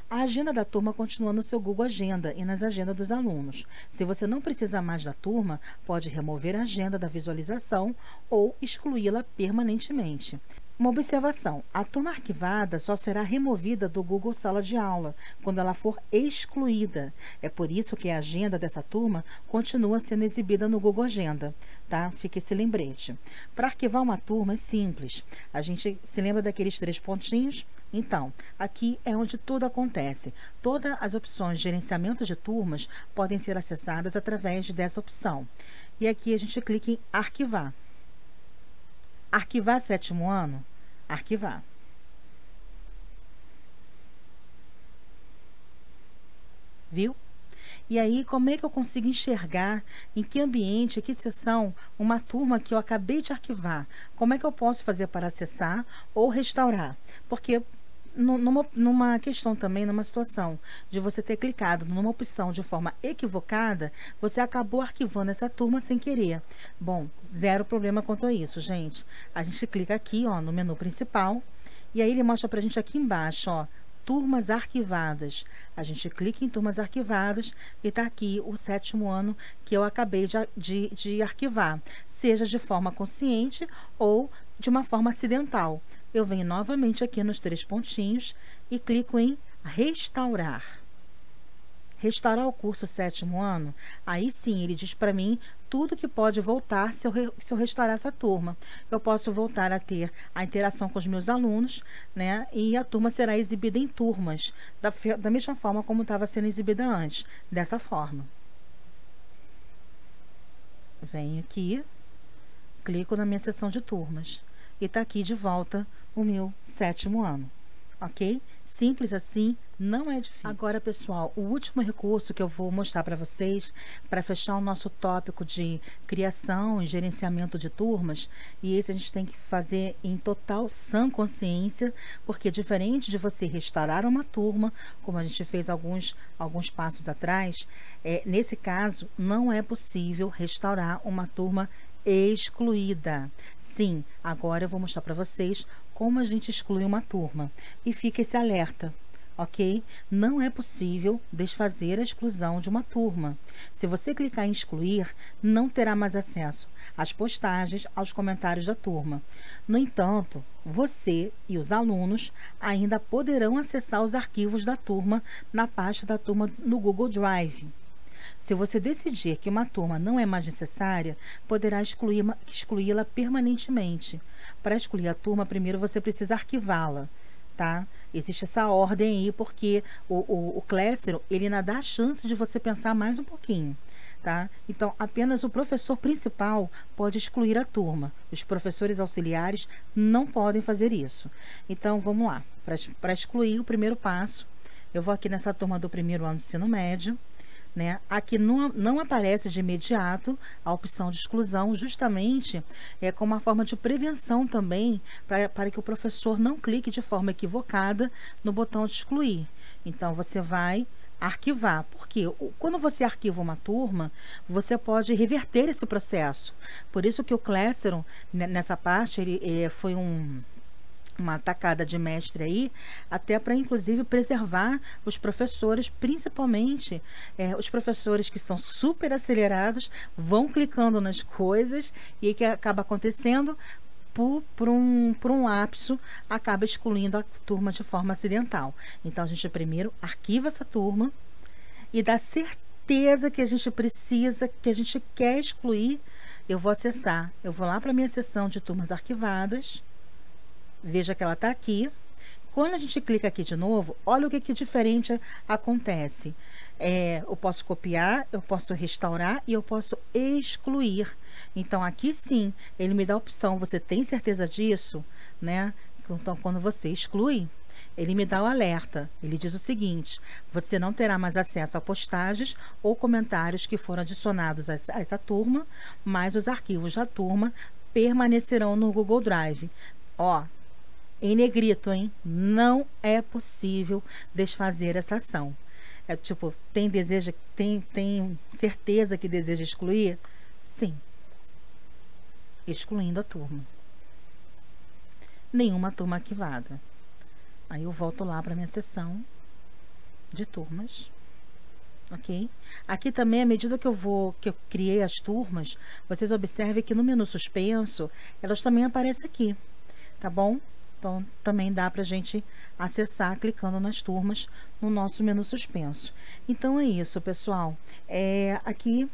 A: A agenda da turma continua no seu Google Agenda e nas agendas dos alunos. Se você não precisa mais da turma, pode remover a agenda da visualização ou excluí-la permanentemente. Uma observação: a turma arquivada só será removida do Google Sala de Aula quando ela for excluída. É por isso que a agenda dessa turma continua sendo exibida no Google Agenda, tá? Fique esse lembrete. Para arquivar uma turma é simples. A gente se lembra daqueles 3 pontinhos? Então, aqui é onde tudo acontece. Todas as opções de gerenciamento de turmas podem ser acessadas através dessa opção. E aqui a gente clica em arquivar. Arquivar 7º ano? Arquivar. Viu? E aí, como é que eu consigo enxergar em que ambiente, que seção, uma turma que eu acabei de arquivar? Como é que eu posso fazer para acessar ou restaurar? Porque numa questão também, numa situação de você ter clicado numa opção de forma equivocada, você acabou arquivando essa turma sem querer. Bom, zero problema quanto a isso, gente. A gente clica aqui, ó, no menu principal, e aí ele mostra pra gente aqui embaixo, ó, turmas arquivadas. A gente clica em turmas arquivadas e tá aqui o 7º ano que eu acabei de arquivar, seja de forma consciente ou de uma forma acidental. Eu venho novamente aqui nos 3 pontinhos e clico em restaurar. Restaurar o curso 7º ano, aí sim ele diz para mim tudo que pode voltar se eu restaurar essa turma. Eu posso voltar a ter a interação com os meus alunos, né? E a turma será exibida em turmas, da mesma forma como estava sendo exibida antes, dessa forma. Venho aqui, clico na minha seção de turmas e tá aqui de volta o meu 7º ano. Ok? Simples assim, não é difícil. Agora, pessoal, o último recurso que eu vou mostrar para vocês, para fechar o nosso tópico de criação e gerenciamento de turmas, e esse a gente tem que fazer em total sã consciência, porque diferente de você restaurar uma turma, como a gente fez alguns passos atrás, nesse caso, não é possível restaurar uma turma excluída. Sim, agora eu vou mostrar para vocês como a gente exclui uma turma. E fica esse alerta, ok? Não é possível desfazer a exclusão de uma turma. Se você clicar em excluir, não terá mais acesso às postagens, aos comentários da turma. No entanto, você e os alunos ainda poderão acessar os arquivos da turma na pasta da turma no Google Drive. Se você decidir que uma turma não é mais necessária, poderá excluí-la permanentemente. Para excluir a turma, primeiro você precisa arquivá-la, tá? Existe essa ordem aí, porque o Classroom, ele ainda dá a chance de você pensar mais um pouquinho, tá? Então, apenas o professor principal pode excluir a turma. Os professores auxiliares não podem fazer isso. Então, vamos lá. Para excluir, o primeiro passo, eu vou aqui nessa turma do 1º ano do ensino médio, né? Aqui não aparece de imediato a opção de exclusão, justamente como uma forma de prevenção também, para que o professor não clique de forma equivocada no botão de excluir. Então, você vai arquivar, porque quando você arquiva uma turma, você pode reverter esse processo. Por isso que o Classroom, nessa parte, ele foi uma tacada de mestre aí, até para inclusive preservar os professores, principalmente os professores que são super acelerados, vão clicando nas coisas e o que acaba acontecendo, por um lapso, acaba excluindo a turma de forma acidental. Então, a gente primeiro arquiva essa turma e dá certeza que a gente precisa, que a gente quer excluir. Eu vou acessar, eu vou lá para a minha seção de turmas arquivadas. Veja que ela está aqui. Quando a gente clica aqui de novo, olha o que diferente acontece. Eu posso copiar, eu posso restaurar e eu posso excluir. Então, aqui sim, ele me dá a opção, você tem certeza disso? Né? Então, quando você exclui, ele me dá o alerta. Ele diz o seguinte: você não terá mais acesso a postagens ou comentários que foram adicionados a essa turma, mas os arquivos da turma permanecerão no Google Drive. Ó, em negrito, hein? Não é possível desfazer essa ação. Tipo, tem certeza que deseja excluir? Sim. Excluindo a turma. Nenhuma turma arquivada. Aí eu volto lá para minha seção de turmas. Ok? Aqui também, à medida que eu criei as turmas, vocês observem que no menu suspenso, elas também aparecem aqui. Tá bom? Então, também dá para a gente acessar clicando nas turmas no nosso menu suspenso. Então, é isso, pessoal. Aqui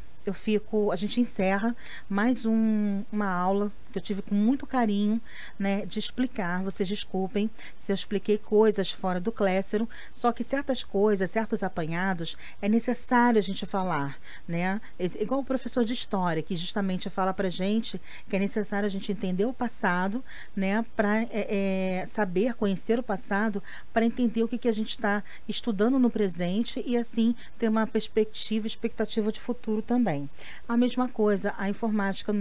A: a gente encerra mais uma aula que eu tive com muito carinho, né, de explicar. Vocês desculpem se eu expliquei coisas fora do Classroom, só que certas coisas, certos apanhados, é necessário a gente falar, né? Igual o professor de história, que justamente fala pra gente que é necessário a gente entender o passado, né, para saber, conhecer o passado, para entender o que a gente está estudando no presente e assim ter uma expectativa de futuro também. também. A mesma coisa, a informática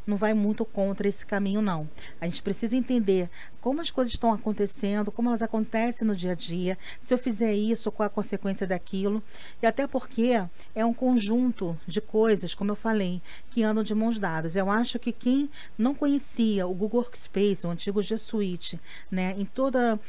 A: não vai muito contra esse caminho, não. A gente precisa entender como as coisas estão acontecendo, como elas acontecem no dia a dia, se eu fizer isso, qual a consequência daquilo, e até porque é um conjunto de coisas, como eu falei, que andam de mãos dadas. Eu acho que quem não conhecia o Google Workspace, o antigo G Suite, né, em toda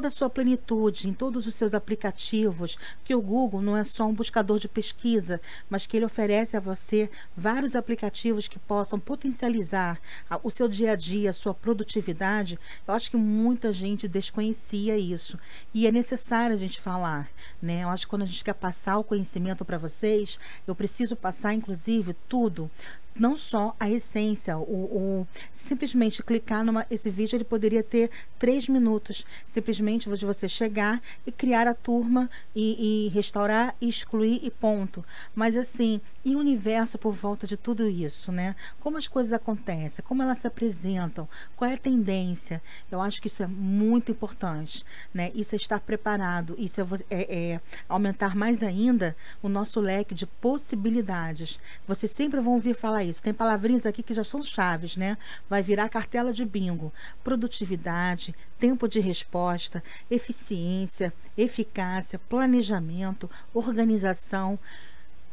A: a sua plenitude, em todos os seus aplicativos, que o Google não é só um buscador de pesquisa, mas que ele oferece a você vários aplicativos que possam potencializar o seu dia a dia, a sua produtividade. Eu acho que muita gente desconhecia isso e é necessário a gente falar, né? Eu acho que quando a gente quer passar o conhecimento para vocês, eu preciso passar inclusive tudo, não só a essência. Simplesmente clicar esse vídeo, ele poderia ter 3 minutos, simplesmente de você chegar e criar a turma e restaurar, e excluir e ponto. Mas assim, e o universo por volta de tudo isso, né? Como as coisas acontecem, como elas se apresentam, qual é a tendência? Eu acho que isso é muito importante, né? Isso é estar preparado, isso é aumentar mais ainda o nosso leque de possibilidades. Vocês sempre vão ouvir falar isso. Tem palavrinhas aqui que já são chaves, né? Vai virar cartela de bingo. Produtividade, tempo de resposta, eficiência, eficácia, planejamento, organização.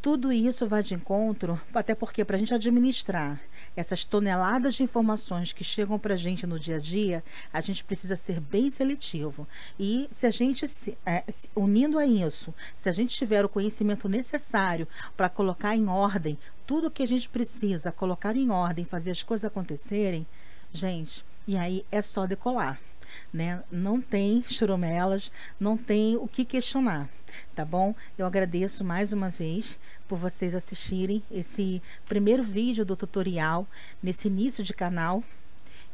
A: Tudo isso vai de encontro, até porque para a gente administrar essas toneladas de informações que chegam para a gente no dia a dia, a gente precisa ser bem seletivo. E se a gente, unindo a isso, se a gente tiver o conhecimento necessário para colocar em ordem tudo que a gente precisa, colocar em ordem, fazer as coisas acontecerem, gente, e aí é só decolar, né? Não tem churumelas, não tem o que questionar, tá bom? Eu agradeço mais uma vez por vocês assistirem esse primeiro vídeo do tutorial nesse início de canal.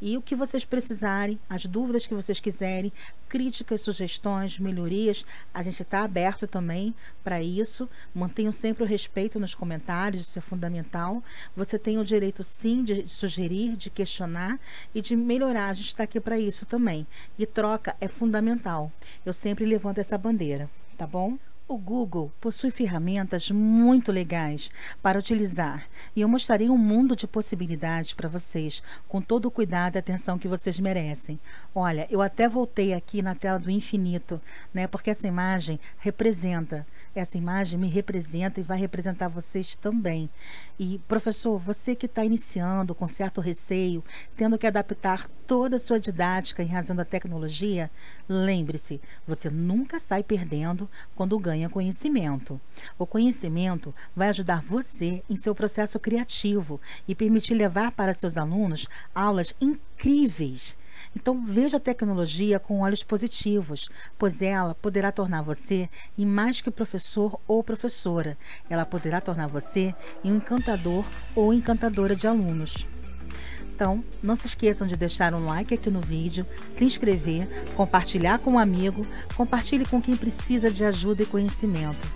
A: E o que vocês precisarem, as dúvidas que vocês quiserem, críticas, sugestões, melhorias, a gente está aberto também para isso. Mantenham sempre o respeito nos comentários, isso é fundamental. Você tem o direito sim de sugerir, de questionar e de melhorar. A gente está aqui para isso também. E troca é fundamental. Eu sempre levanto essa bandeira, tá bom? O Google possui ferramentas muito legais para utilizar e eu mostrarei um mundo de possibilidades para vocês, com todo o cuidado e atenção que vocês merecem. Olha, eu até voltei aqui na tela do infinito, né? Porque essa imagem me representa e vai representar vocês também. E, professor, você que está iniciando com certo receio, tendo que adaptar toda a sua didática em razão da tecnologia, lembre-se, você nunca sai perdendo quando ganha conhecimento. O conhecimento vai ajudar você em seu processo criativo e permitir levar para seus alunos aulas incríveis. Então, veja a tecnologia com olhos positivos, pois ela poderá tornar você em mais que professor ou professora. Ela poderá tornar você em um encantador ou encantadora de alunos. Então, não se esqueçam de deixar um like aqui no vídeo, se inscrever, compartilhar com um amigo, compartilhe com quem precisa de ajuda e conhecimento.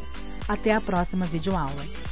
A: Até a próxima videoaula.